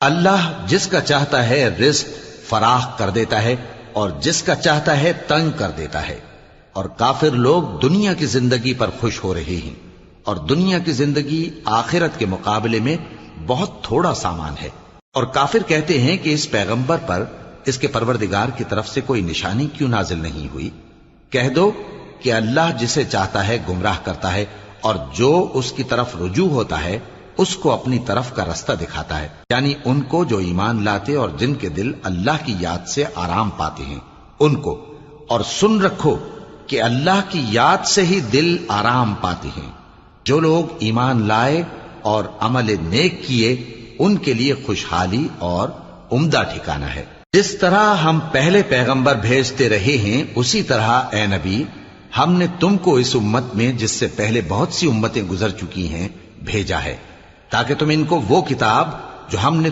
اللہ جس کا چاہتا ہے رزق فراخ کر دیتا ہے اور جس کا چاہتا ہے تنگ کر دیتا ہے، اور کافر لوگ دنیا کی زندگی پر خوش ہو رہے ہیں، اور دنیا کی زندگی آخرت کے مقابلے میں بہت تھوڑا سامان ہے۔ اور کافر کہتے ہیں کہ اس پیغمبر پر اس کے پروردگار کی طرف سے کوئی نشانی کیوں نازل نہیں ہوئی؟ کہہ دو کہ اللہ جسے چاہتا ہے گمراہ کرتا ہے، اور جو اس کی طرف رجوع ہوتا ہے اس کو اپنی طرف کا رستہ دکھاتا ہے، یعنی ان کو جو ایمان لاتے اور جن کے دل اللہ کی یاد سے آرام پاتے ہیں ان کو۔ اور سن رکھو کہ اللہ کی یاد سے ہی دل آرام پاتے ہیں۔ جو لوگ ایمان لائے اور عمل نیک کیے ان کے لیے خوشحالی اور عمدہ ٹھکانہ ہے۔ جس طرح ہم پہلے پیغمبر بھیجتے رہے ہیں اسی طرح اے نبی ہم نے تم کو اس امت میں جس سے پہلے بہت سی امتیں گزر چکی ہیں بھیجا ہے، تاکہ تم ان کو وہ کتاب جو ہم نے